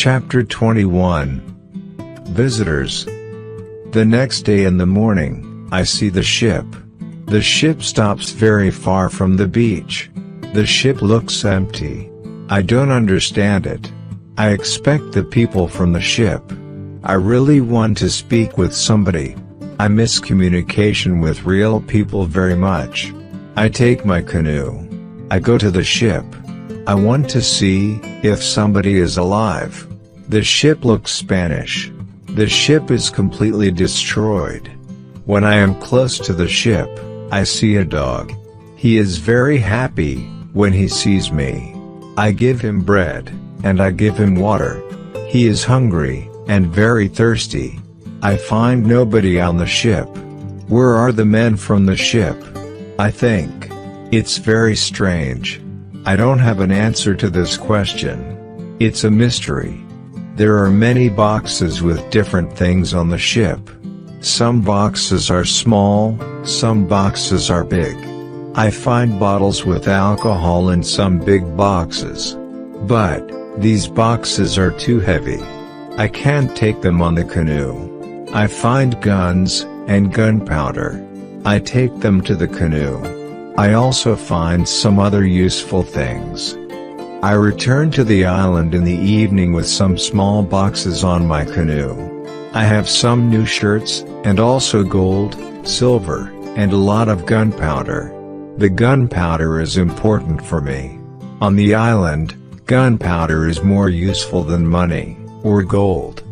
Chapter 21. Visitors. The next day in the morning, I see the ship. The ship stops very far from the beach. The ship looks empty. I don't understand it. I expect the people from the ship. I really want to speak with somebody. I miss communication with real people very much. I take my canoe. I go to the ship. I want to see if somebody is alive. The ship looks Spanish. The ship is completely destroyed. When I am close to the ship, I see a dog. He is very happy when he sees me. I give him bread, and I give him water. He is hungry and very thirsty. I find nobody on the ship. Where are the men from the ship? I think. It's very strange. I don't have an answer to this question. It's a mystery. There are many boxes with different things on the ship. Some boxes are small, some boxes are big. I find bottles with alcohol in some big boxes. But these boxes are too heavy. I can't take them on the canoe. I find guns and gunpowder. I take them to the canoe. I also find some other useful things. I return to the island in the evening with some small boxes on my canoe. I have some new shirts, and also gold, silver, and a lot of gunpowder. The gunpowder is important for me. On the island, gunpowder is more useful than money, or gold.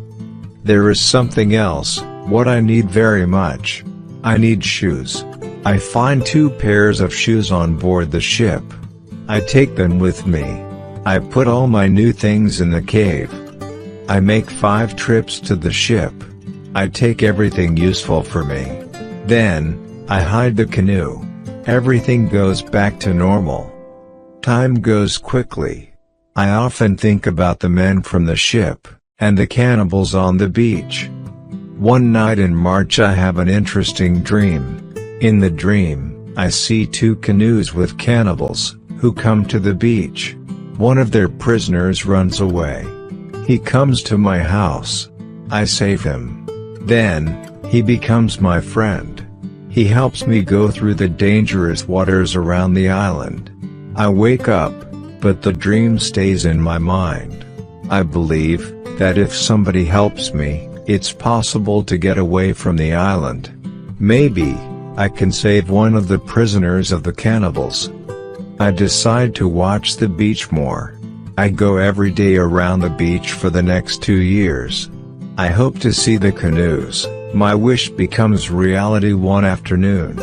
There is something else, what I need very much. I need shoes. I find 2 pairs of shoes on board the ship. I take them with me. I put all my new things in the cave. I make 5 trips to the ship. I take everything useful for me. Then, I hide the canoe. Everything goes back to normal. Time goes quickly. I often think about the men from the ship, and the cannibals on the beach. One night in March I have an interesting dream. In the dream, I see 2 canoes with cannibals, who come to the beach. One of their prisoners runs away. He comes to my house. I save him. Then, he becomes my friend. He helps me go through the dangerous waters around the island. I wake up, but the dream stays in my mind. I believe that if somebody helps me, it's possible to get away from the island. Maybe I can save one of the prisoners of the cannibals. I decide to watch the beach more. I go every day around the beach for the next 2 years. I hope to see the canoes. My wish becomes reality one afternoon.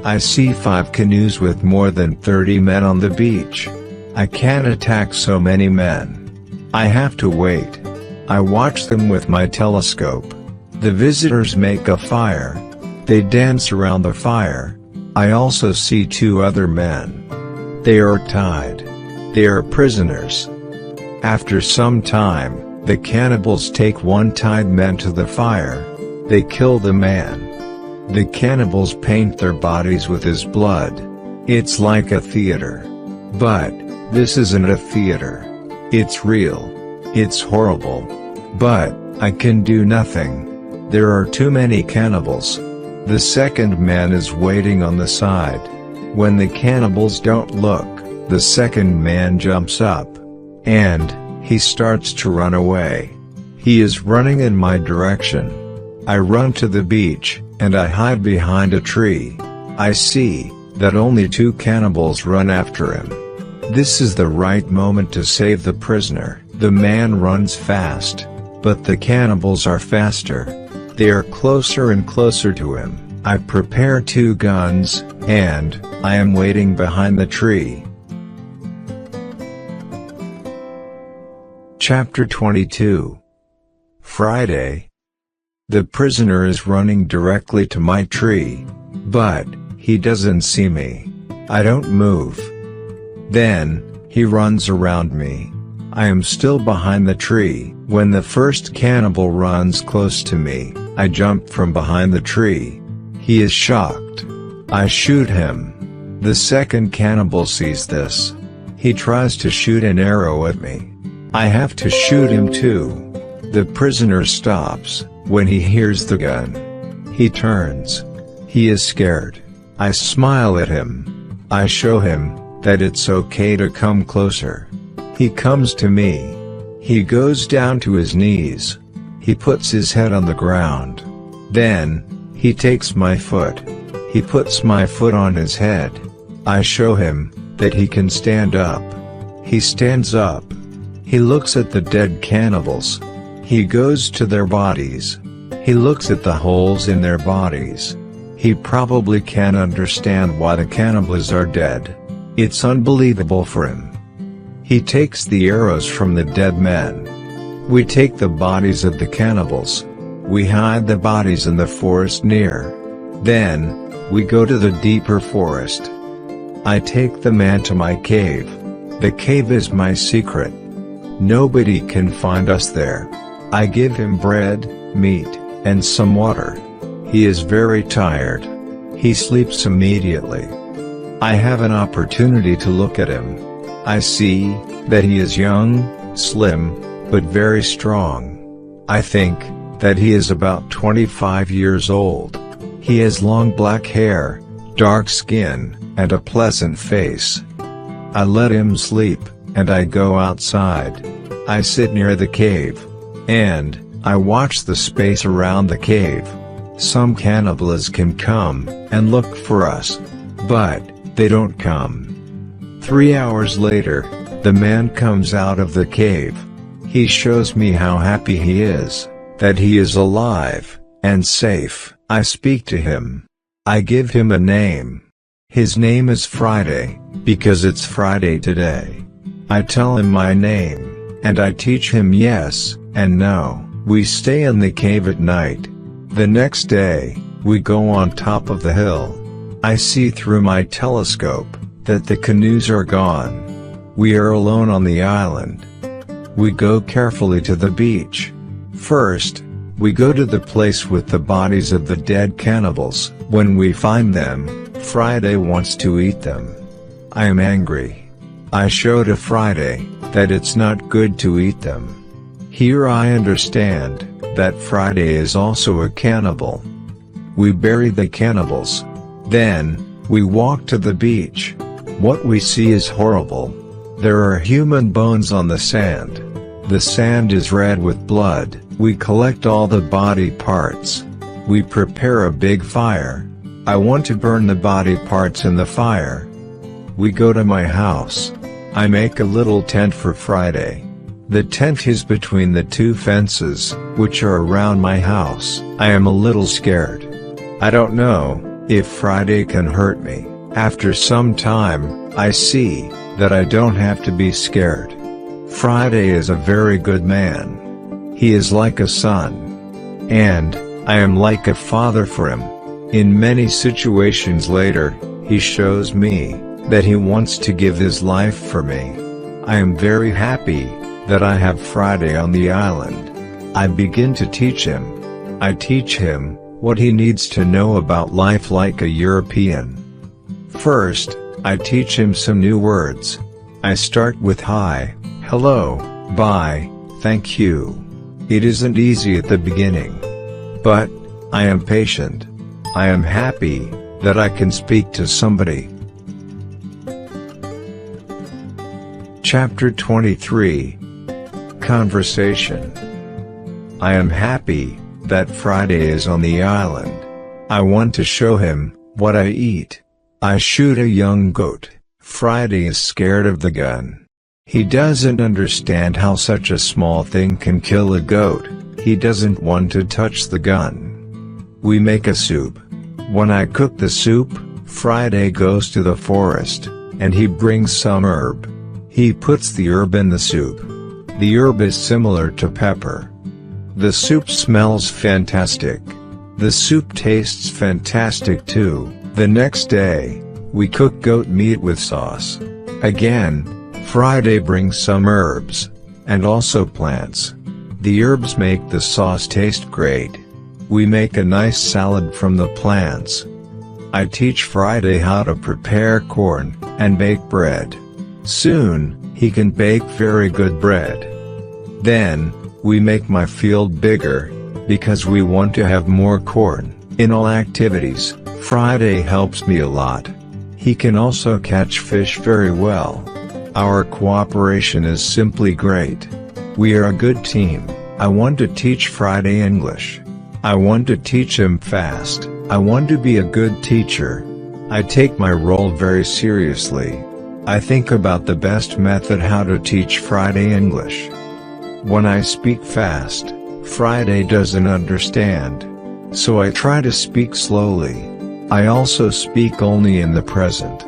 I see 5 canoes with more than 30 men on the beach. I can't attack so many men. I have to wait. I watch them with my telescope. The visitors make a fire. They dance around the fire. I also see 2 other men. They are tied. They are prisoners. After some time, the cannibals take one tied man to the fire. They kill the man. The cannibals paint their bodies with his blood. It's like a theater. But this isn't a theater. It's real. It's horrible. But I can do nothing. There are too many cannibals. The second man is waiting on the side. When the cannibals don't look, the second man jumps up. And he starts to run away. He is running in my direction. I run to the beach, and I hide behind a tree. I see that only 2 cannibals run after him. This is the right moment to save the prisoner. The man runs fast, but the cannibals are faster. They are closer and closer to him. I prepare 2 guns, and I am waiting behind the tree. Chapter 22. Friday. The prisoner is running directly to my tree. But he doesn't see me. I don't move. Then, he runs around me. I am still behind the tree. When the first cannibal runs close to me, I jump from behind the tree. He is shocked. I shoot him. The second cannibal sees this. He tries to shoot an arrow at me. I have to shoot him too. The prisoner stops when he hears the gun. He turns. He is scared. I smile at him. I show him that it's okay to come closer. He comes to me. He goes down to his knees. He puts his head on the ground. Then, he takes my foot. He puts my foot on his head. I show him that he can stand up. He stands up. He looks at the dead cannibals. He goes to their bodies. He looks at the holes in their bodies. He probably can't understand why the cannibals are dead. It's unbelievable for him. He takes the arrows from the dead men. We take the bodies of the cannibals. We hide the bodies in the forest near. Then, we go to the deeper forest. I take the man to my cave. The cave is my secret. Nobody can find us there. I give him bread, meat, and some water. He is very tired. He sleeps immediately. I have an opportunity to look at him. I see that he is young, slim, but very strong. I think that he is about 25 years old. He has long black hair, dark skin, and a pleasant face. I let him sleep, and I go outside. I sit near the cave. And I watch the space around the cave. Some cannibals can come and look for us. But they don't come. 3 hours later, the man comes out of the cave. He shows me how happy he is, that he is alive and safe. I speak to him. I give him a name. His name is Friday, because it's Friday today. I tell him my name, and I teach him yes and no. We stay in the cave at night. The next day, we go on top of the hill. I see through my telescope that the canoes are gone. We are alone on the island. We go carefully to the beach. First, we go to the place with the bodies of the dead cannibals. When we find them, Friday wants to eat them. I am angry. I show to Friday that it's not good to eat them. Here I understand that Friday is also a cannibal. We bury the cannibals. Then, we walk to the beach. What we see is horrible. There are human bones on the sand. The sand is red with blood. We collect all the body parts. We prepare a big fire. I want to burn the body parts in the fire. We go to my house. I make a little tent for Friday. The tent is between the two fences, which are around my house. I am a little scared. I don't know if Friday can hurt me. After some time, I see that I don't have to be scared. Friday is a very good man. He is like a son. And I am like a father for him. In many situations later, he shows me that he wants to give his life for me. I am very happy that I have Friday on the island. I begin to teach him. I teach him what he needs to know about life like a European. First, I teach him some new words. I start with hi, hello, bye, thank you. It isn't easy at the beginning. But I am patient. I am happy that I can speak to somebody. Chapter 23. Conversation. I am happy that Friday is on the island. I want to show him what I eat. I shoot a young goat. Friday is scared of the gun. He doesn't understand how such a small thing can kill a goat. He doesn't want to touch the gun. We make a soup. When I cook the soup, Friday goes to the forest, and he brings some herb. He puts the herb in the soup. The herb is similar to pepper. The soup smells fantastic. The soup tastes fantastic too. The next day, we cook goat meat with sauce. Again, Friday brings some herbs, and also plants. The herbs make the sauce taste great. We make a nice salad from the plants. I teach Friday how to prepare corn and bake bread. Soon, he can bake very good bread. Then, we make my field bigger, because we want to have more corn. In all activities, Friday helps me a lot. He can also catch fish very well. Our cooperation is simply great. We are a good team. I want to teach Friday English. I want to teach him fast. I want to be a good teacher. I take my role very seriously. I think about the best method how to teach Friday English. When I speak fast, Friday doesn't understand. So I try to speak slowly. I also speak only in the present.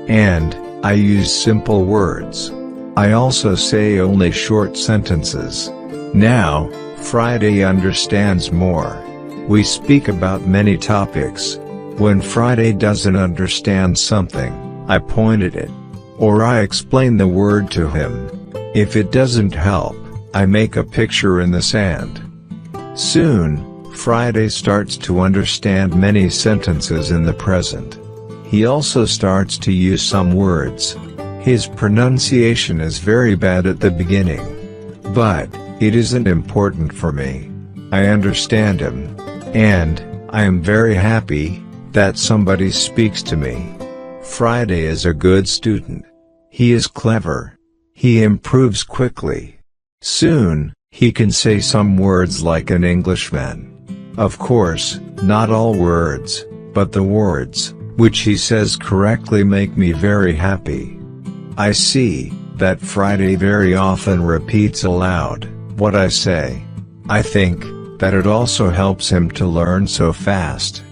And, I use simple words. I also say only short sentences. Now, Friday understands more. We speak about many topics. When Friday doesn't understand something, I point at it. Or I explain the word to him. If it doesn't help, I make a picture in the sand. Soon, Friday starts to understand many sentences in the present. He also starts to use some words. His pronunciation is very bad at the beginning. But, it isn't important for me. I understand him. And, I am very happy that somebody speaks to me. Friday is a good student. He is clever. He improves quickly. Soon, he can say some words like an Englishman. Of course, not all words, but the words, which he says correctly make me very happy. I see that Friday very often repeats aloud what I say. I think that it also helps him to learn so fast.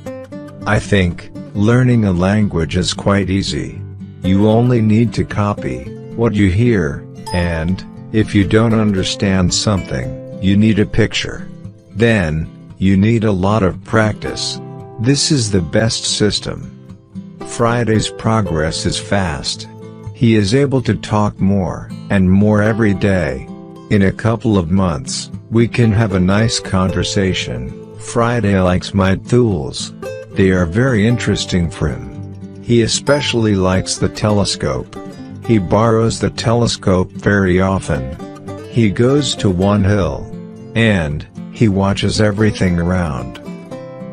I think learning a language is quite easy. You only need to copy what you hear, and if you don't understand something, you need a picture. Then, you need a lot of practice. This is the best system. Friday's progress is fast. He is able to talk more and more every day. In a couple of months, we can have a nice conversation. Friday likes my tools. They are very interesting for him. He especially likes the telescope. He borrows the telescope very often. He goes to one hill. And, he watches everything around.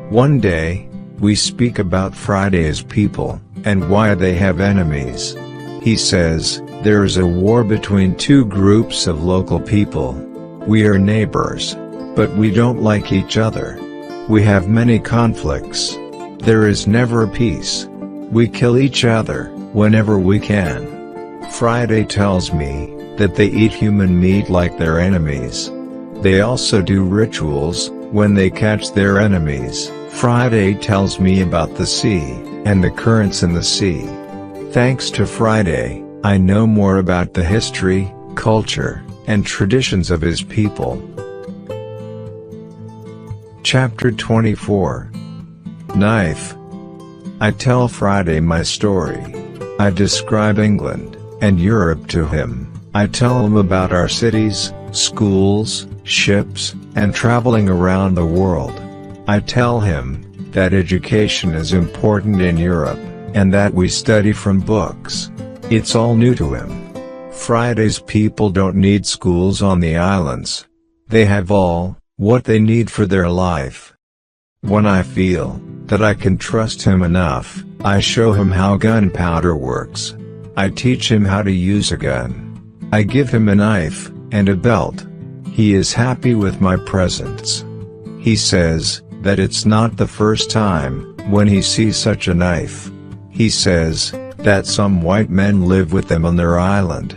One day, we speak about Friday's people, and why they have enemies. He says, there is a war between two groups of local people. We are neighbors. But we don't like each other. We have many conflicts. There is never peace. We kill each other, whenever we can. Friday tells me, that they eat human meat like their enemies. They also do rituals, when they catch their enemies. Friday tells me about the sea, and the currents in the sea. Thanks to Friday, I know more about the history, culture, and traditions of his people. Chapter 24. Knife. I tell Friday my story. I describe England and Europe to him. I tell him about our cities, schools, ships, and traveling around the world. I tell him that education is important in Europe, and that we study from books. It's all new to him. Friday's people don't need schools on the islands. They have all what they need for their life. When I feel that I can trust him enough, I show him how gunpowder works. I teach him how to use a gun. I give him a knife and a belt. He is happy with my presents. He says that it's not the first time when he sees such a knife. He says that some white men live with them on their island.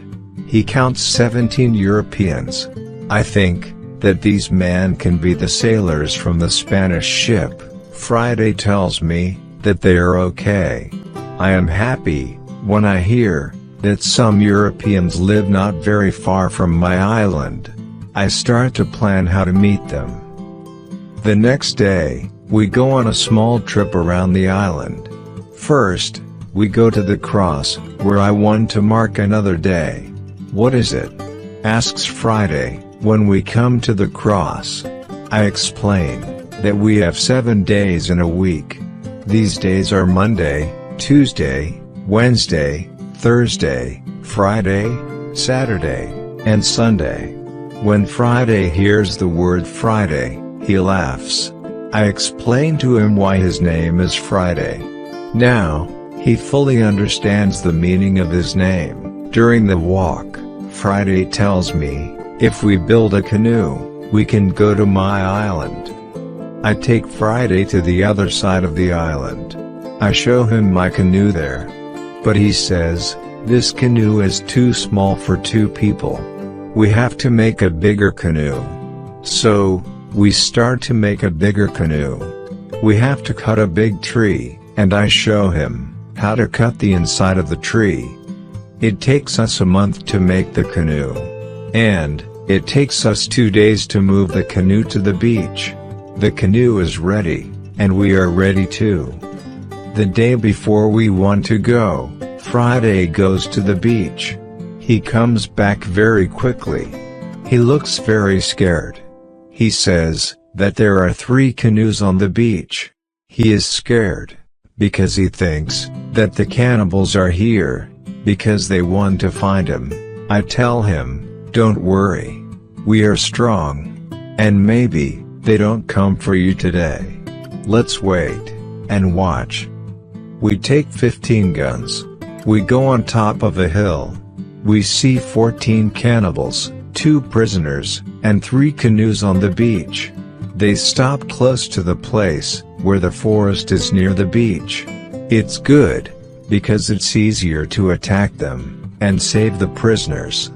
He counts 17 Europeans. I think that these men can be the sailors from the Spanish ship. Friday tells me that they are okay. I am happy when I hear that some Europeans live not very far from my island. I start to plan how to meet them. The next day, we go on a small trip around the island. First, we go to the cross, where I want to mark another day. What is it? Asks Friday, when we come to the cross. I explain that we have 7 days in a week. These days are Monday, Tuesday, Wednesday, Thursday, Friday, Saturday, and Sunday. When Friday hears the word Friday, he laughs. I explain to him why his name is Friday. Now, he fully understands the meaning of his name. During the walk, Friday tells me, if we build a canoe, we can go to my island. I take Friday to the other side of the island. I show him my canoe there. But he says, this canoe is too small for 2 people. We have to make a bigger canoe. So, we start to make a bigger canoe. We have to cut a big tree, and I show him how to cut the inside of the tree. It takes us a month to make the canoe. And it takes us 2 days to move the canoe to the beach. The canoe is ready, and we are ready too. The day before we want to go, Friday goes to the beach. He comes back very quickly. He looks very scared. He says that there are 3 canoes on the beach. He is scared because he thinks that the cannibals are here because they want to find him. I tell him, don't worry. We are strong. And maybe they don't come for you today. Let's wait and watch. We take 15 guns. We go on top of a hill. We see 14 cannibals, 2 prisoners, and 3 canoes on the beach. They stop close to the place where the forest is near the beach. It's good, because it's easier to attack them and save the prisoners.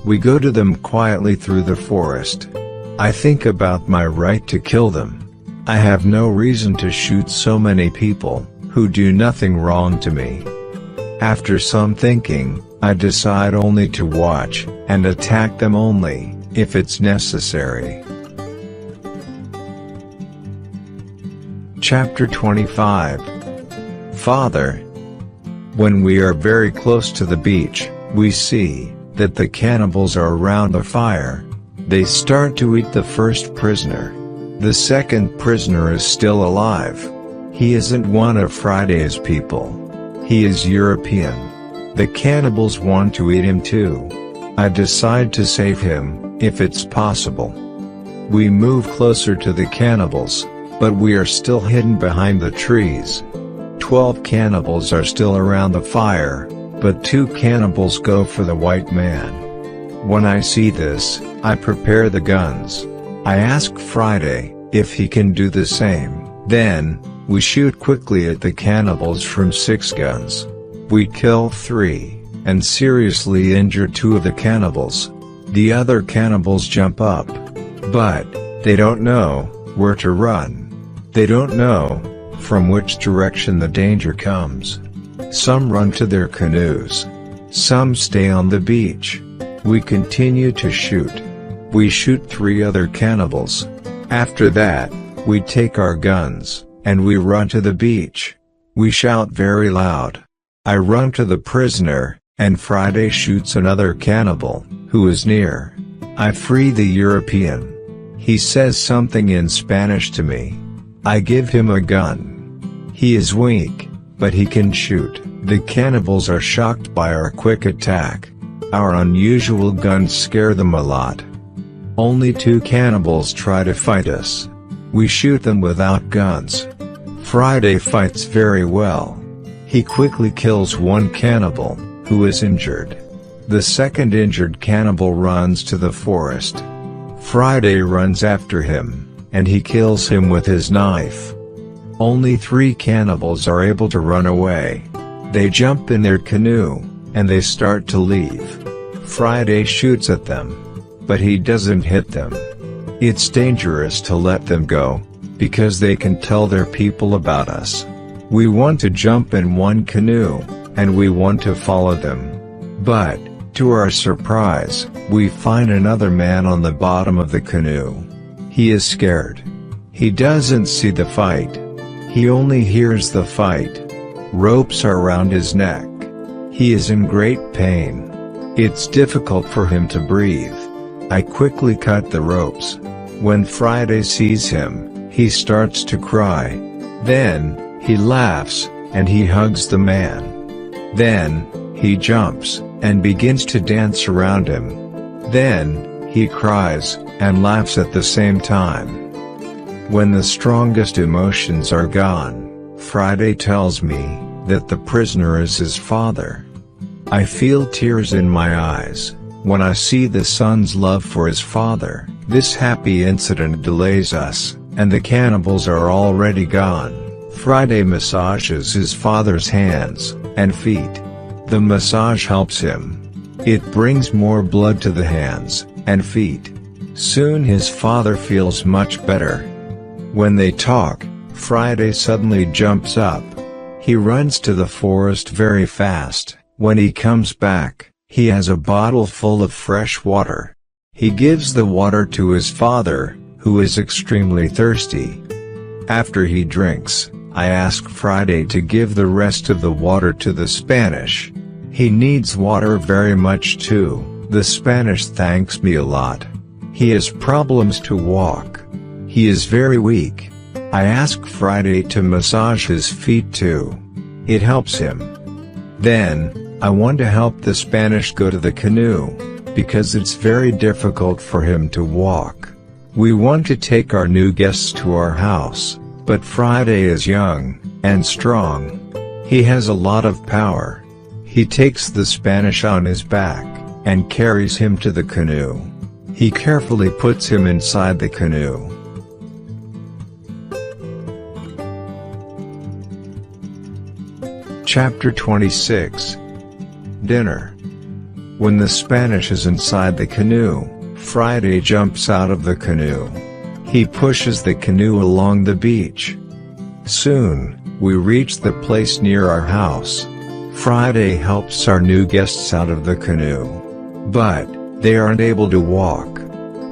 We go to them quietly through the forest. I think about my right to kill them. I have no reason to shoot so many people who do nothing wrong to me. After some thinking, I decide only to watch and attack them only if it's necessary. Chapter 25. Father. When we are very close to the beach, we see that the cannibals are around the fire. They start to eat the first prisoner. The second prisoner is still alive. He isn't one of Friday's people. He is European. The cannibals want to eat him too. I decide to save him, if it's possible. We move closer to the cannibals, but we are still hidden behind the trees. 12 cannibals are still around the fire, but 2 cannibals go for the white man. When I see this, I prepare the guns. I ask Friday if he can do the same. Then, we shoot quickly at the cannibals from 6 guns. We kill 3, and seriously injure 2 of the cannibals. The other cannibals jump up. But, they don't know where to run. They don't know from which direction the danger comes. Some run to their canoes. Some stay on the beach. We continue to shoot. We shoot 3 other cannibals. After that, we take our guns, and we run to the beach. We shout very loud. I run to the prisoner, and Friday shoots another cannibal, who is near. I free the European. He says something in Spanish to me. I give him a gun. He is weak, but he can shoot. The cannibals are shocked by our quick attack. Our unusual guns scare them a lot. Only 2 cannibals try to fight us. We shoot them without guns. Friday fights very well. He quickly kills 1 cannibal, who is injured. The second injured cannibal runs to the forest. Friday runs after him, and he kills him with his knife. Only 3 cannibals are able to run away. They jump in their canoe, and they start to leave. Friday shoots at them, but he doesn't hit them. It's dangerous to let them go, because they can tell their people about us. We want to jump in one canoe, and we want to follow them. But, to our surprise, we find another man on the bottom of the canoe. He is scared. He doesn't see the fight. He only hears the fight. Ropes are around his neck. He is in great pain. It's difficult for him to breathe. I quickly cut the ropes. When Friday sees him, he starts to cry. Then, he laughs, and he hugs the man. Then, he jumps, and begins to dance around him. Then, He cries, and laughs at the same time. When the strongest emotions are gone, Friday tells me that the prisoner is his father. I feel tears in my eyes when I see the son's love for his father. This happy incident delays us, and the cannibals are already gone. Friday massages his father's hands and feet. The massage helps him. It brings more blood to the hands and feet. Soon his father feels much better. When they talk, Friday suddenly jumps up. He runs to the forest very fast. When he comes back, he has a bottle full of fresh water. He gives the water to his father, who is extremely thirsty. After he drinks, I ask Friday to give the rest of the water to the Spanish. He needs water very much too. The Spanish thanks me a lot. He has problems to walk. He is very weak. I ask Friday to massage his feet too. It helps him. Then, I want to help the Spanish go to the canoe, because it's very difficult for him to walk. We want to take our new guests to our house, but Friday is young and strong. He has a lot of power. He takes the Spanish on his back and carries him to the canoe. He carefully puts him inside the canoe. Chapter 26. Dinner. When the Spanish is inside the canoe, Friday jumps out of the canoe. He pushes the canoe along the beach. Soon, we reach the place near our house. Friday helps our new guests out of the canoe. But, they aren't able to walk.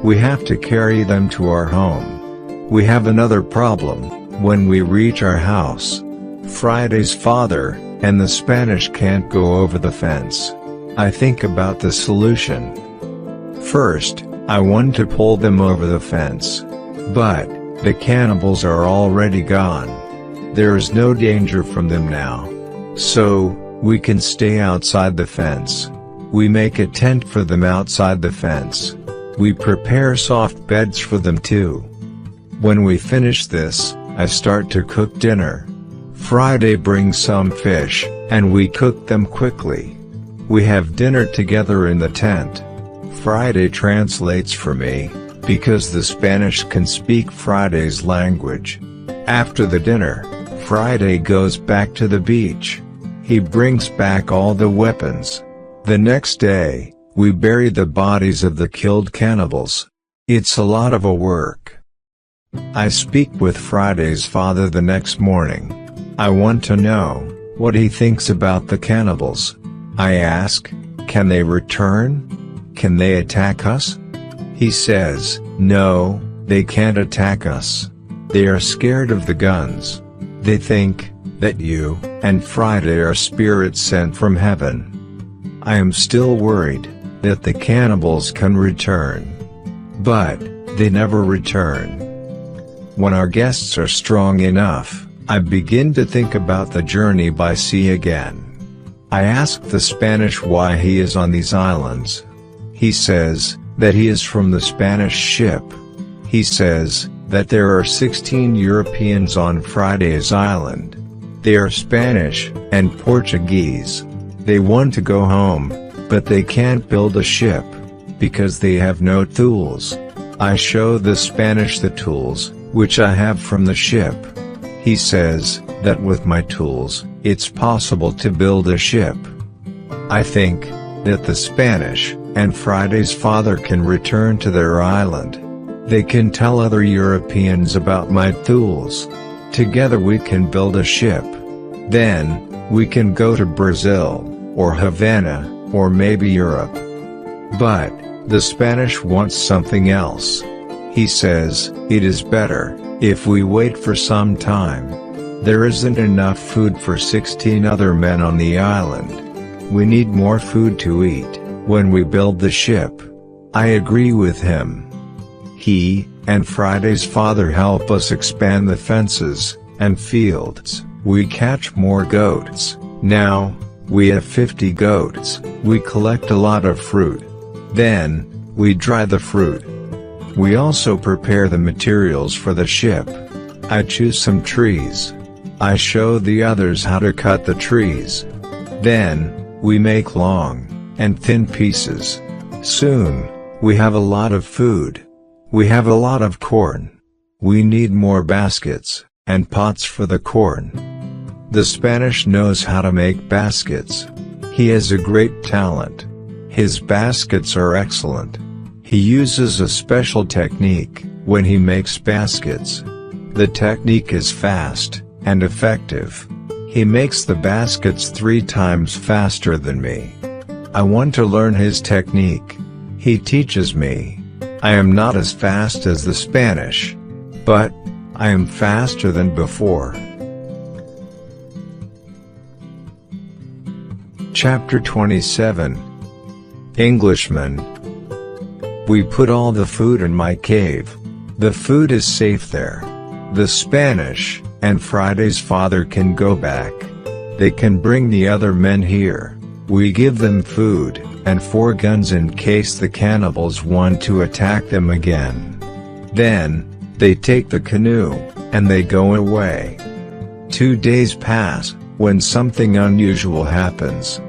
We have to carry them to our home. We have another problem. When we reach our house, Friday's father and the Spanish can't go over the fence. I think about the solution. First, I want to pull them over the fence. But, the cannibals are already gone. There is no danger from them now. So, we can stay outside the fence. We make a tent for them outside the fence. We prepare soft beds for them too. When we finish this, I start to cook dinner. Friday brings some fish, and we cook them quickly. We have dinner together in the tent. Friday translates for me, because the Spanish can speak Friday's language. After the dinner, Friday goes back to the beach. He brings back all the weapons. The next day, we bury the bodies of the killed cannibals. It's a lot of work. I speak with Friday's father the next morning. I want to know what he thinks about the cannibals. I ask, can they return? Can they attack us? He says, no, they can't attack us. They are scared of the guns. They think that you and Friday are spirits sent from heaven. I am still worried that the cannibals can return. But, they never return. When our guests are strong enough, I begin to think about the journey by sea again. I ask the Spanish why he is on these islands. He says that he is from the Spanish ship. He says that there are 16 Europeans on Friday's island. They are Spanish and Portuguese. They want to go home, but they can't build a ship, because they have no tools. I show the Spanish the tools, which I have from the ship. He says that with my tools, it's possible to build a ship. I think that the Spanish and Friday's father can return to their island. They can tell other Europeans about my tools. Together we can build a ship. Then, we can go to Brazil, or Havana, or maybe Europe. But, the Spanish wants something else. He says, it is better if we wait for some time. There isn't enough food for 16 other men on the island. We need more food to eat when we build the ship. I agree with him. He and Friday's father help us expand the fences and fields. We catch more goats. Now, we have 50 goats. We collect a lot of fruit. Then, We dry the fruit. We also prepare the materials for the ship. I choose some trees. I show the others how to cut the trees. Then, we make long and thin pieces. Soon, we have a lot of food. We have a lot of corn. We need more baskets and pots for the corn. The Spanish knows how to make baskets. He has a great talent. His baskets are excellent. He uses a special technique when he makes baskets. The technique is fast and effective. He makes the baskets 3 times faster than me. I want to learn his technique. He teaches me. I am not as fast as the Spanish, but I am faster than before. Chapter 27. Englishman. We put all the food in my cave. The food is safe there. The Spanish and Friday's father can go back. They can bring the other men here. We give them food and 4 guns in case the cannibals want to attack them again. Then, they take the canoe, and they go away. 2 days pass, when something unusual happens.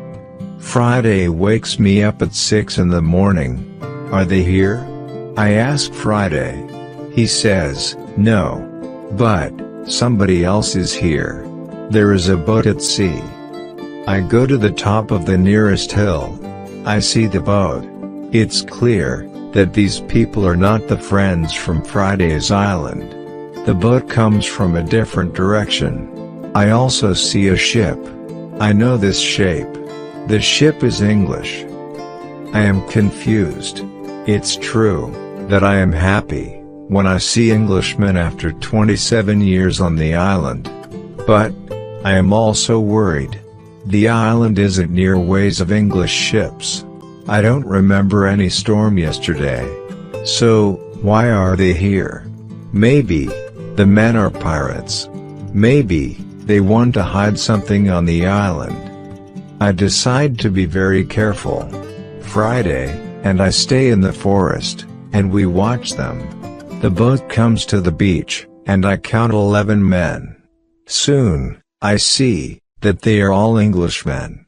Friday wakes me up at 6 in the morning. Are they here? I ask Friday. He says, no. But, somebody else is here. There is a boat at sea. I go to the top of the nearest hill. I see the boat. It's clear that these people are not the friends from Friday's island. The boat comes from a different direction. I also see a ship. I know this shape. The ship is English. I am confused. It's true that I am happy when I see Englishmen after 27 years on the island. But I am also worried. The island isn't near ways of English ships. I don't remember any storm yesterday. So, why are they here? Maybe the men are pirates. Maybe they want to hide something on the island. I decide to be very careful. Friday and I stay in the forest, and we watch them. The boat comes to the beach, and I count 11 men. Soon, I see that they are all Englishmen.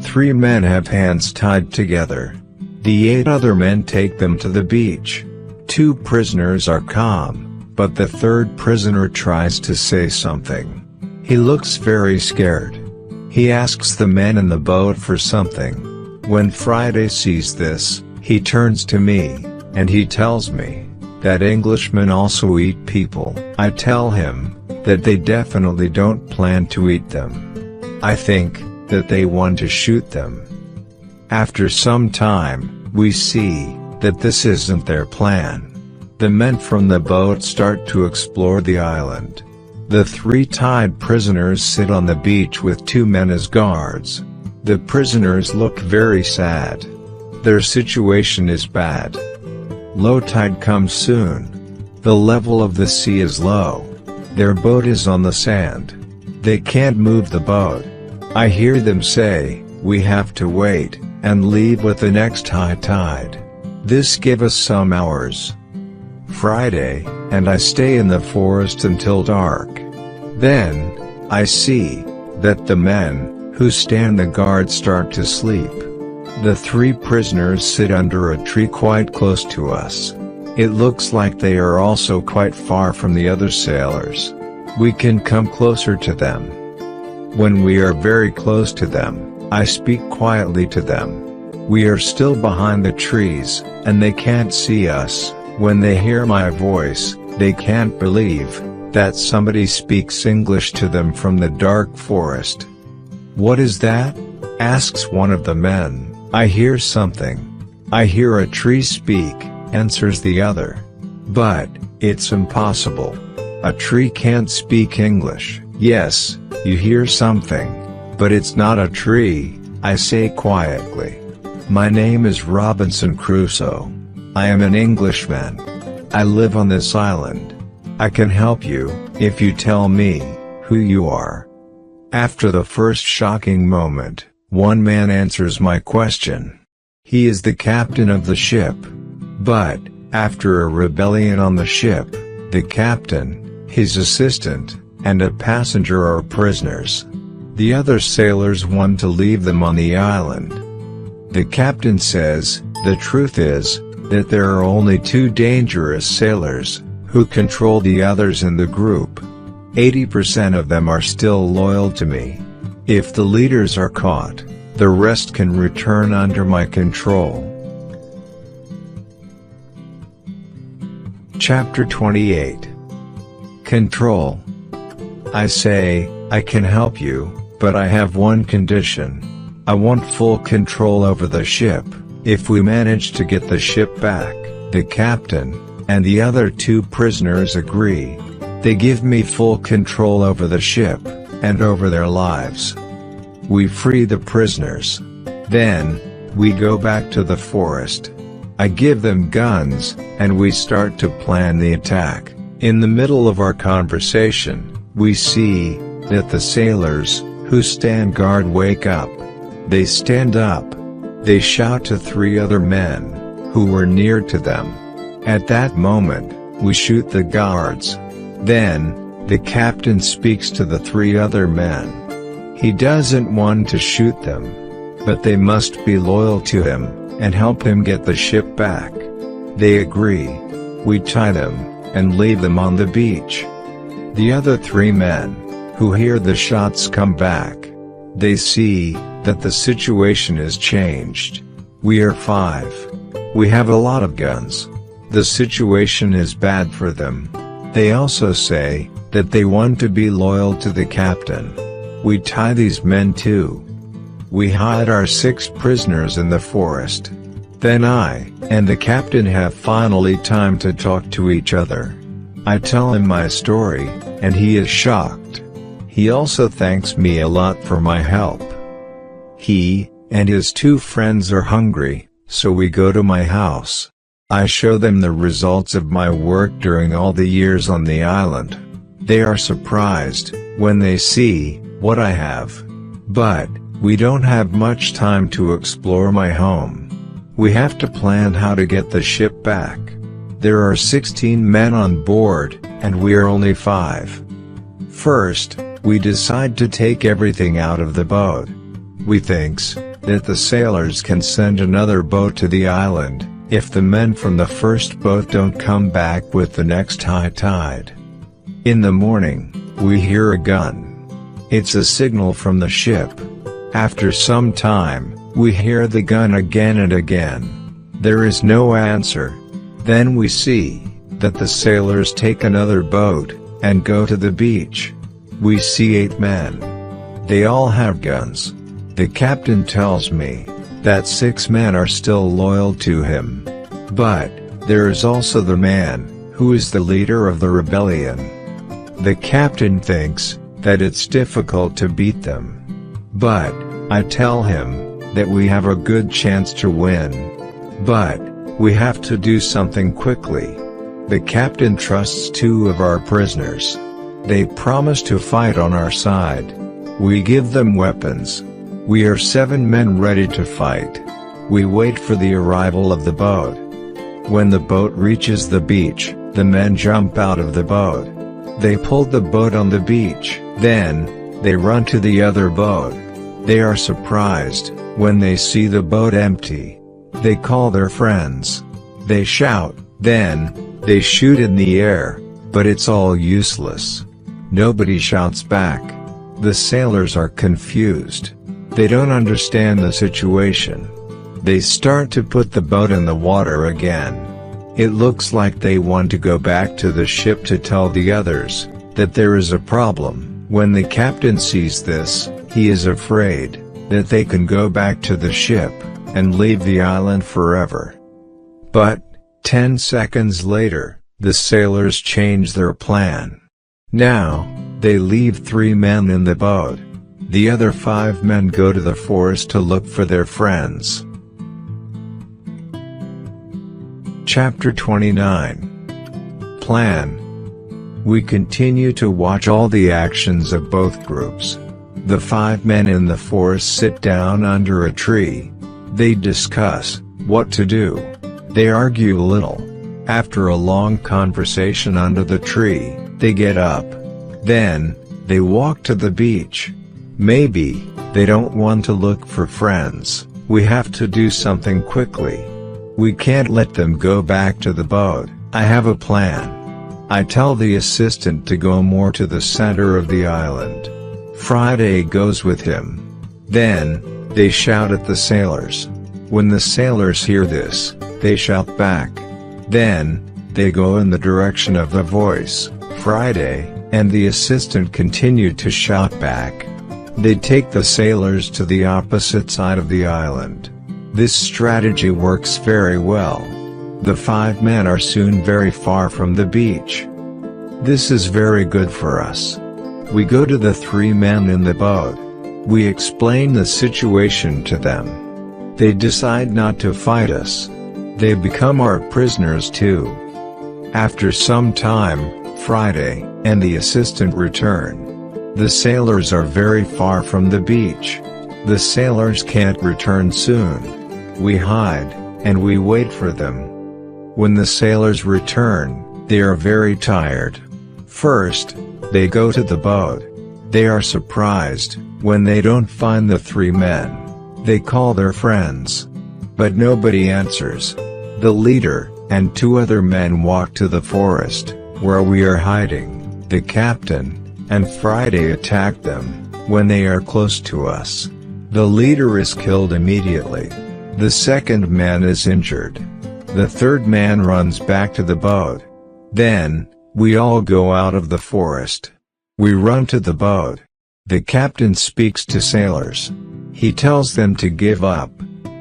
3 men have hands tied together. The 8 other men take them to the beach. 2 prisoners are calm, but the 3rd prisoner tries to say something. He looks very scared. He asks the men in the boat for something. When Friday sees this, he turns to me, and he tells me that Englishmen also eat people. I tell him that they definitely don't plan to eat them. I think that they want to shoot them. After some time, we see that this isn't their plan. The men from the boat start to explore the island. The 3 tied prisoners sit on the beach with 2 men as guards. The prisoners look very sad. Their situation is bad. Low tide comes soon. The level of the sea is low. Their boat is on the sand. They can't move the boat. I hear them say, we have to wait and leave with the next high tide. This gives us some hours. Friday, and I stay in the forest until dark. Then, I see that the men who stand the guard start to sleep. The 3 prisoners sit under a tree quite close to us. It looks like they are also quite far from the other sailors. We can come closer to them. When we are very close to them, I speak quietly to them. We are still behind the trees, and they can't see us. When they hear my voice, they can't believe that somebody speaks English to them from the dark forest. "What is that?" asks one of the men. "I hear something." "I hear a tree speak," answers the other. "But it's impossible. A tree can't speak English." "Yes, you hear something, but it's not a tree," I say quietly. "My name is Robinson Crusoe. I am an Englishman. I live on this island. I can help you, if you tell me who you are." After the first shocking moment, one man answers my question. He is the captain of the ship. But, after a rebellion on the ship, the captain, his assistant, and a passenger are prisoners. The other sailors want to leave them on the island. The captain says, the truth is, that there are only 2 dangerous sailors, who control the others in the group. 80% of them are still loyal to me. If the leaders are caught, the rest can return under my control. Chapter 28. Control. I say, I can help you, but I have one condition. I want full control over the ship. If we manage to get the ship back, the captain, and the other 2 prisoners agree. They give me full control over the ship, and over their lives. We free the prisoners. Then, we go back to the forest. I give them guns, and we start to plan the attack. In the middle of our conversation, we see that the sailors, who stand guard, wake up. They stand up. They shout to 3 other men, who were near to them. At that moment, we shoot the guards. Then, the captain speaks to the 3 other men. He doesn't want to shoot them. But they must be loyal to him, and help him get the ship back. They agree. We tie them, and leave them on the beach. The other 3 men, who hear the shots come back. They see that the situation is changed. We are 5. We have a lot of guns. The situation is bad for them. They also say that they want to be loyal to the captain. We tie these men too. We hide our 6 prisoners in the forest. Then I and the captain have finally time to talk to each other. I tell him my story, and he is shocked. He also thanks me a lot for my help. He and his 2 friends are hungry, so we go to my house. I show them the results of my work during all the years on the island. They are surprised when they see what I have. But we don't have much time to explore my home. We have to plan how to get the ship back. There are 16 men on board, and we are only 5. First, we decide to take everything out of the boat. We thinks that the sailors can send another boat to the island, if the men from the first boat don't come back with the next high tide. In the morning, we hear a gun. It's a signal from the ship. After some time, we hear the gun again and again. There is no answer. Then we see that the sailors take another boat, and go to the beach. We see 8 men. They all have guns. The captain tells me that 6 men are still loyal to him. But there is also the man who is the leader of the rebellion. The captain thinks that it's difficult to beat them. But I tell him that we have a good chance to win. But we have to do something quickly. The captain trusts 2 of our prisoners. They promise to fight on our side. We give them weapons. We are 7 men ready to fight. We wait for the arrival of the boat. When the boat reaches the beach, the men jump out of the boat. They pull the boat on the beach. Then, they run to the other boat. They are surprised when they see the boat empty. They call their friends. They shout. Then, they shoot in the air, but it's all useless. Nobody shouts back. The sailors are confused. They don't understand the situation. They start to put the boat in the water again. It looks like they want to go back to the ship to tell the others that there is a problem. When the captain sees this, he is afraid that they can go back to the ship and leave the island forever. But 10 seconds later, the sailors change their plan. Now, they leave 3 men in the boat. The other 5 men go to the forest to look for their friends. Chapter 29. Plan. We continue to watch all the actions of both groups. The 5 men in the forest sit down under a tree. They discuss what to do. They argue a little. After a long conversation under the tree, they get up. Then, they walk to the beach. Maybe, they don't want to look for friends. We have to do something quickly. We can't let them go back to the boat. I have a plan. I tell the assistant to go more to the center of the island. Friday goes with him. Then, they shout at the sailors. When the sailors hear this, they shout back. Then, they go in the direction of the voice. Friday and the assistant continue to shout back. They take the sailors to the opposite side of the island. This strategy works very well. The 5 men are soon very far from the beach. This is very good for us. We go to the 3 men in the boat. We explain the situation to them. They decide not to fight us. They become our prisoners too. After some time, Friday and the assistant return. The sailors are very far from the beach. The sailors can't return soon. We hide, and we wait for them. When the sailors return, they are very tired. First, they go to the boat. They are surprised when they don't find the 3 men. They call their friends. But nobody answers. The leader and 2 other men walk to the forest, where we are hiding. The captain and Friday attack them when they are close to us. The leader is killed immediately. The second man is injured. The third man runs back to the boat. Then, we all go out of the forest. We run to the boat. The captain speaks to sailors. He tells them to give up.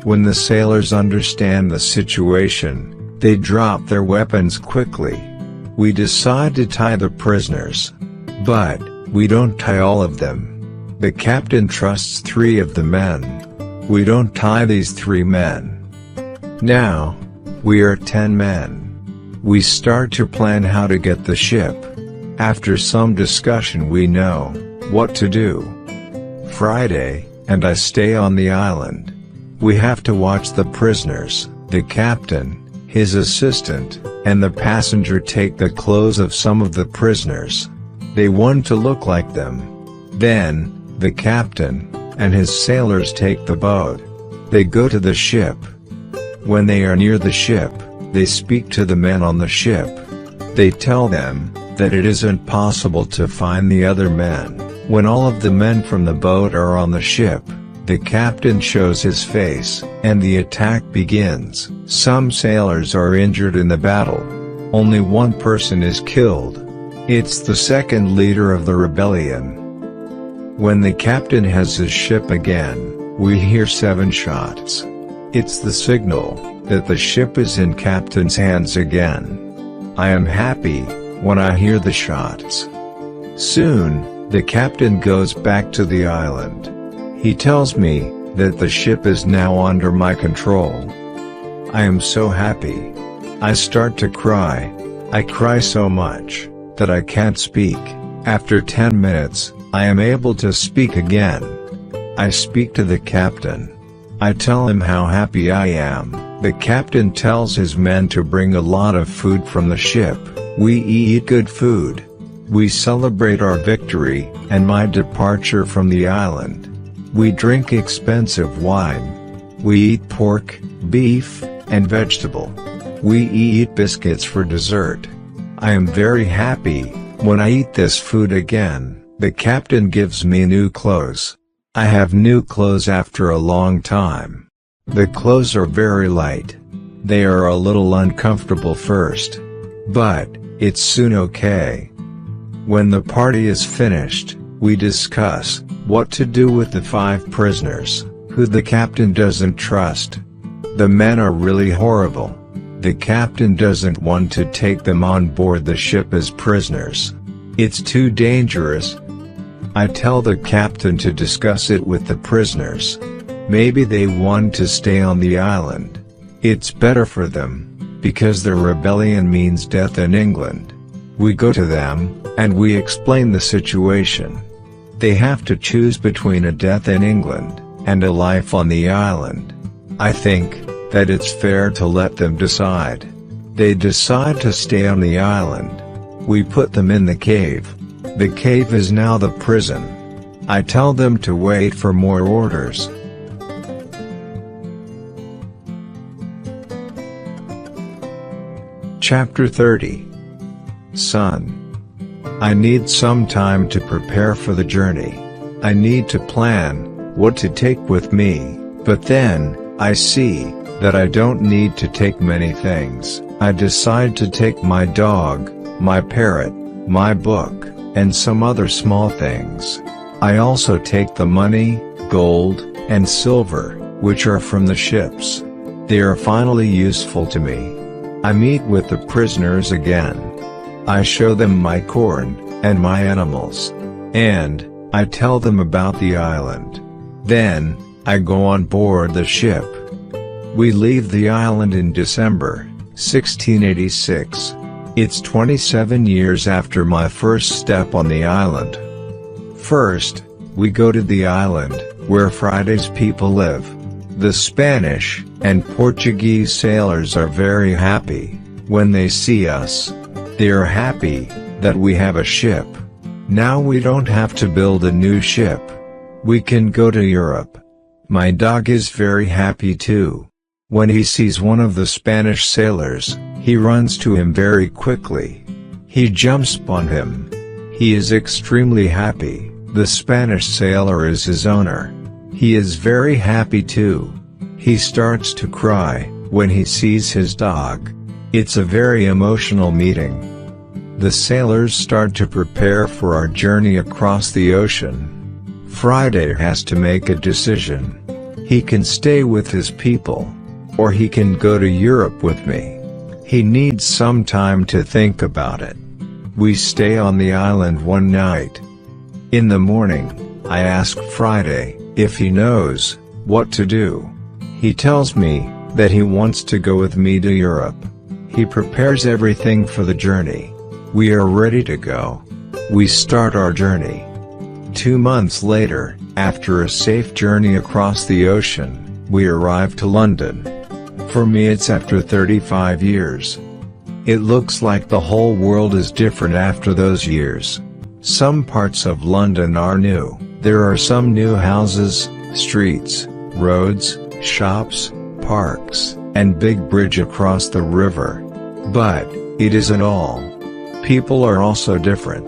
When the sailors understand the situation, they drop their weapons quickly. We decide to tie the prisoners. But, we don't tie all of them. The captain trusts 3 of the men. We don't tie these 3 men. Now, we are 10 men. We start to plan how to get the ship. After some discussion we know what to do. Friday and I stay on the island. We have to watch the prisoners. The captain, his assistant, and the passenger take the clothes of some of the prisoners. They want to look like them. Then, the captain and his sailors take the boat. They go to the ship. When they are near the ship, they speak to the men on the ship. They tell them that it isn't possible to find the other men. When all of the men from the boat are on the ship, the captain shows his face, and the attack begins. Some sailors are injured in the battle. Only 1 person is killed. It's the second leader of the rebellion. When the captain has his ship again, we hear 7 shots. It's the signal that the ship is in captain's hands again. I am happy when I hear the shots. Soon, the captain goes back to the island. He tells me that the ship is now under my control. I am so happy. I start to cry. I cry so much that I can't speak. After 10 minutes, I am able to speak again. I speak to the captain. I tell him how happy I am. The captain tells his men to bring a lot of food from the ship. We eat good food. We celebrate our victory and my departure from the island. We drink expensive wine. We eat pork, beef, and vegetable. We eat biscuits for dessert. I am very happy when I eat this food again. The captain gives me new clothes. I have new clothes after a long time. The clothes are very light. They are a little uncomfortable first. But, it's soon okay. When the party is finished, we discuss what to do with the 5 prisoners, who the captain doesn't trust. The men are really horrible. The captain doesn't want to take them on board the ship as prisoners. It's too dangerous. I tell the captain to discuss it with the prisoners. Maybe they want to stay on the island. It's better for them, because the rebellion means death in England. We go to them, and we explain the situation. They have to choose between a death in England, and a life on the island. I think that it's fair to let them decide. They decide to stay on the island. We put them in the cave. The cave is now the prison. I tell them to wait for more orders. Chapter 30. Son. I need some time to prepare for the journey. I need to plan what to take with me, but then I see that I don't need to take many things. I decide to take my dog, my parrot, my book, and some other small things. I also take the money, gold, and silver, which are from the ships. They are finally useful to me. I meet with the prisoners again. I show them my corn, and my animals. And I tell them about the island. Then I go on board the ship. We leave the island in December, 1686. It's 27 years after my first step on the island. First, we go to the island, where Friday's people live. The Spanish and Portuguese sailors are very happy when they see us. They are happy that we have a ship. Now we don't have to build a new ship. We can go to Europe. My dog is very happy too. When he sees one of the Spanish sailors, he runs to him very quickly. He jumps on him. He is extremely happy. The Spanish sailor is his owner. He is very happy too. He starts to cry when he sees his dog. It's a very emotional meeting. The sailors start to prepare for our journey across the ocean. Friday has to make a decision. He can stay with his people, or he can go to Europe with me. He needs some time to think about it. We stay on the island one night. In the morning, I ask Friday if he knows what to do. He tells me that he wants to go with me to Europe. He prepares everything for the journey. We are ready to go. We start our journey. 2 months later, after a safe journey across the ocean, we arrive to London. For me it's after 35 years. It looks like the whole world is different after those years. Some parts of London are new. There are some new houses, streets, roads, shops, parks, and big bridge across the river. But it isn't all. People are also different.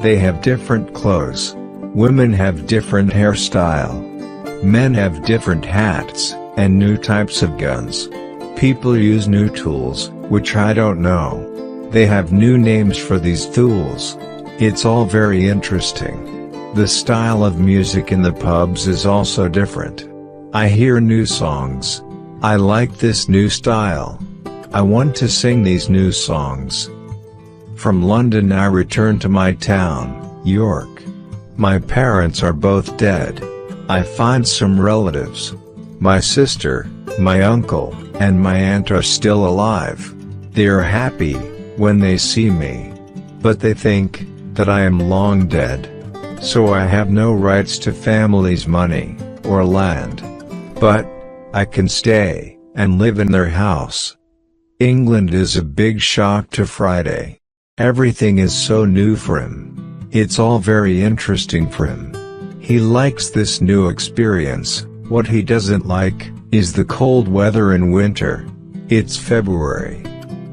They have different clothes. Women have different hairstyle. Men have different hats, and new types of guns. People use new tools, which I don't know. They have new names for these tools. It's all very interesting. The style of music in the pubs is also different. I hear new songs. I like this new style. I want to sing these new songs. From London I return to my town, York. My parents are both dead. I find some relatives. My sister, my uncle, and my aunt are still alive. They are happy when they see me. But they think that I am long dead. So I have no rights to family's money or land. But I can stay and live in their house. England is a big shock to Friday. Everything is so new for him. It's all very interesting for him. He likes this new experience. What he doesn't like is the cold weather in winter. It's February.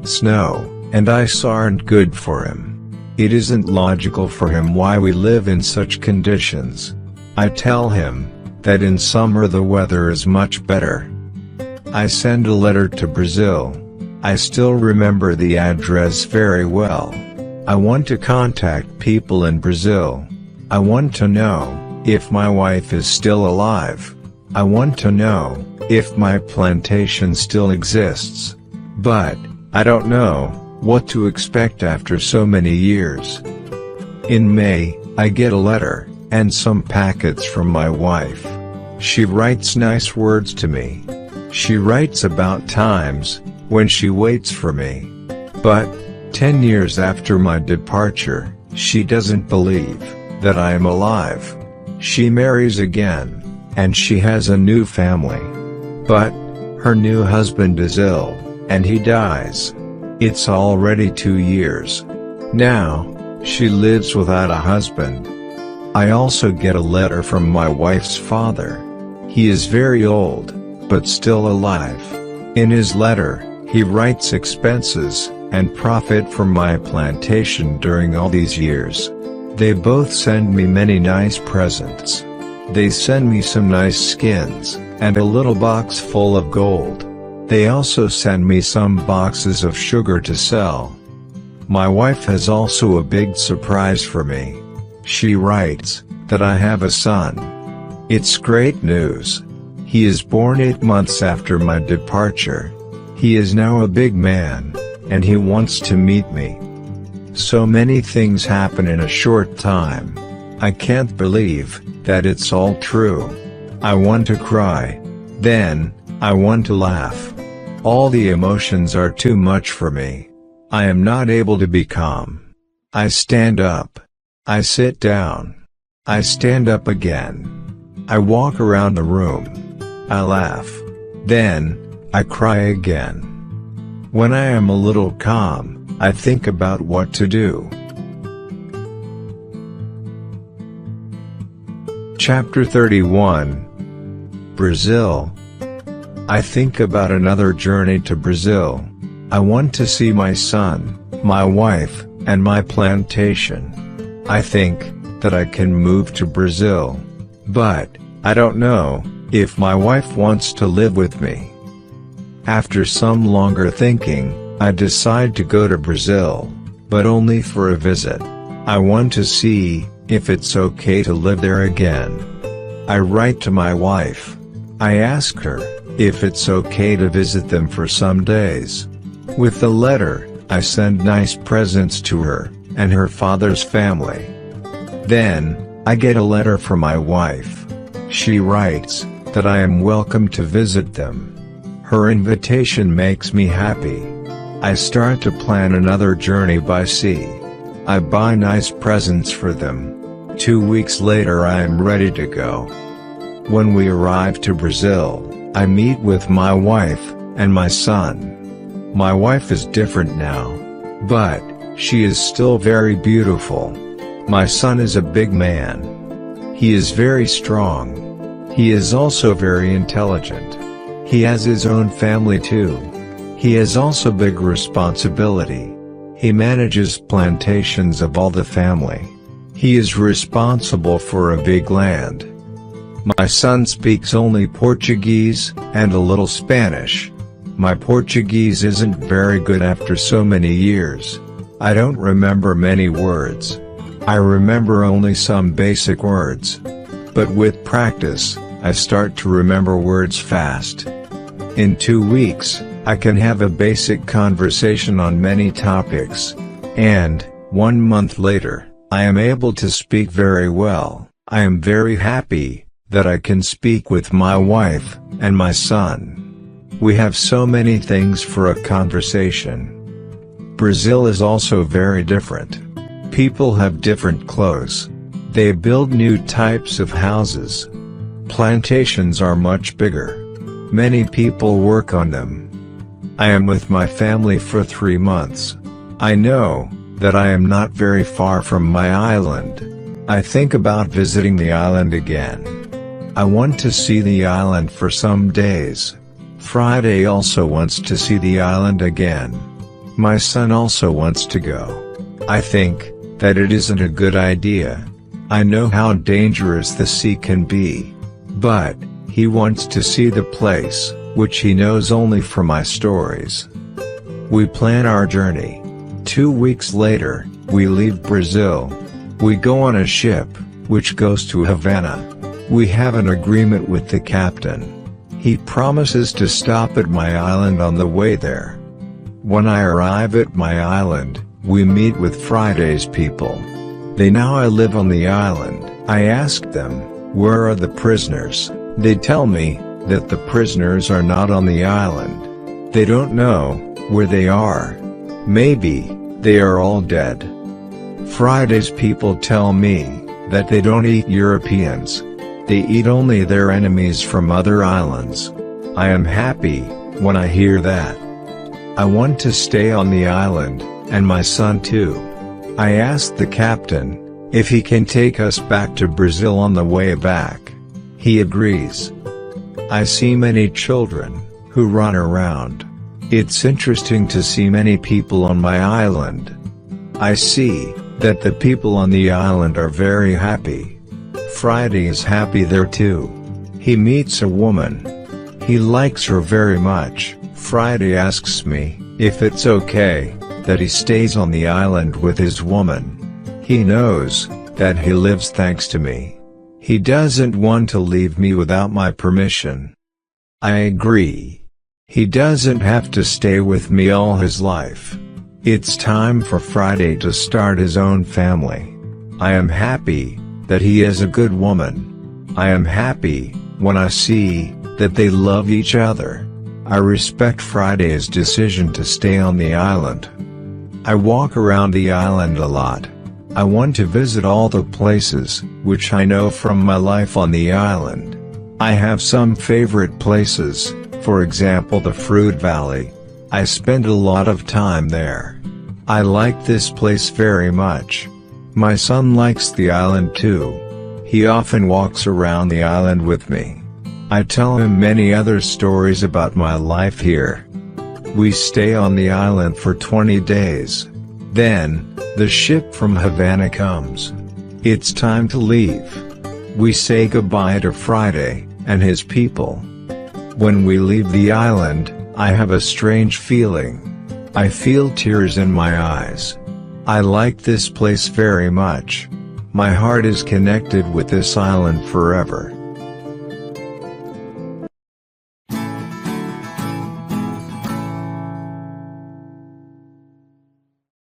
Snow and ice aren't good for him. It isn't logical for him why we live in such conditions. I tell him that in summer the weather is much better. I send a letter to Brazil. I still remember the address very well. I want to contact people in Brazil. I want to know if my wife is still alive. I want to know if my plantation still exists. But I don't know what to expect after so many years. In May, I get a letter and some packets from my wife. She writes nice words to me. She writes about times when she waits for me. But 10 years after my departure, she doesn't believe that I am alive. She marries again, and she has a new family. But Her new husband is ill, and he dies. It's already 2 years. Now, she lives without a husband. I also get a letter from my wife's father. He is very old, but still alive. In his letter, he writes expenses and profit from my plantation during all these years. They both send me many nice presents. They send me some nice skins, and a little box full of gold. They also send me some boxes of sugar to sell. My wife has also a big surprise for me. She writes that I have a son. It's great news. He is born 8 months after my departure. He is now a big man, and he wants to meet me. So many things happen in a short time. I can't believe that it's all true. I want to cry. Then, I want to laugh. All the emotions are too much for me. I am not able to be calm. I stand up. I sit down. I stand up again. I walk around the room. I laugh. Then, I cry again. When I am a little calm, I think about what to do. Chapter 31. Brazil. I think about another journey to Brazil. I want to see my son, my wife, and my plantation. I think that I can move to Brazil. But, I don't know if my wife wants to live with me. After some longer thinking, I decide to go to Brazil, but only for a visit. I want to see if it's okay to live there again. I write to my wife. I ask her if it's okay to visit them for some days. With the letter, I send nice presents to her and her father's family. Then, I get a letter from my wife. She writes that I am welcome to visit them. Her invitation makes me happy. I start to plan another journey by sea. I buy nice presents for them. 2 weeks later I am ready to go. When we arrive to Brazil, I meet with my wife and my son. My wife is different now, but she is still very beautiful. My son is a big man. He is very strong. He is also very intelligent. He has his own family too. He has also big responsibility. He manages plantations of all the family. He is responsible for a big land. My son speaks only Portuguese and a little Spanish. My Portuguese isn't very good after so many years. I don't remember many words. I remember only some basic words. But with practice, I start to remember words fast. In 2 weeks, I can have a basic conversation on many topics. And, 1 month later, I am able to speak very well. I am very happy that I can speak with my wife and my son. We have so many things for a conversation. Brazil is also very different. People have different clothes. They build new types of houses. Plantations are much bigger. Many people work on them. I am with my family for 3 months. I know that I am not very far from my island. I think about visiting the island again. I want to see the island for some days. Friday also wants to see the island again. My son also wants to go. I think that it isn't a good idea. I know how dangerous the sea can be. But he wants to see the place, which he knows only from my stories. We plan our journey. 2 weeks later, we leave Brazil. We go on a ship, which goes to Havana. We have an agreement with the captain. He promises to stop at my island on the way there. When I arrive at my island, we meet with Friday's people. They now live on the island. I ask them, where are the prisoners? They tell me that the prisoners are not on the island. They don't know where they are. Maybe they are all dead. Friday's people tell me that they don't eat Europeans. They eat only their enemies from other islands. I am happy when I hear that. I want to stay on the island, and my son too. I asked the captain if he can take us back to Brazil on the way back. He agrees. I see many children who run around. It's interesting to see many people on my island. I see that the people on the island are very happy. Friday is happy there too. He meets a woman. He likes her very much. Friday asks me if it's okay that he stays on the island with his woman. He knows that he lives thanks to me. He doesn't want to leave me without my permission. I agree. He doesn't have to stay with me all his life. It's time for Friday to start his own family. I am happy that he is a good woman. I am happy when I see that they love each other. I respect Friday's decision to stay on the island. I walk around the island a lot. I want to visit all the places which I know from my life on the island. I have some favorite places, for example the Fruit Valley. I spend a lot of time there. I like this place very much. My son likes the island too. He often walks around the island with me. I tell him many other stories about my life here. We stay on the island for 20 days. Then, the ship from Havana comes. It's time to leave. We say goodbye to Friday and his people. When we leave the island, I have a strange feeling. I feel tears in my eyes. I like this place very much. My heart is connected with this island forever.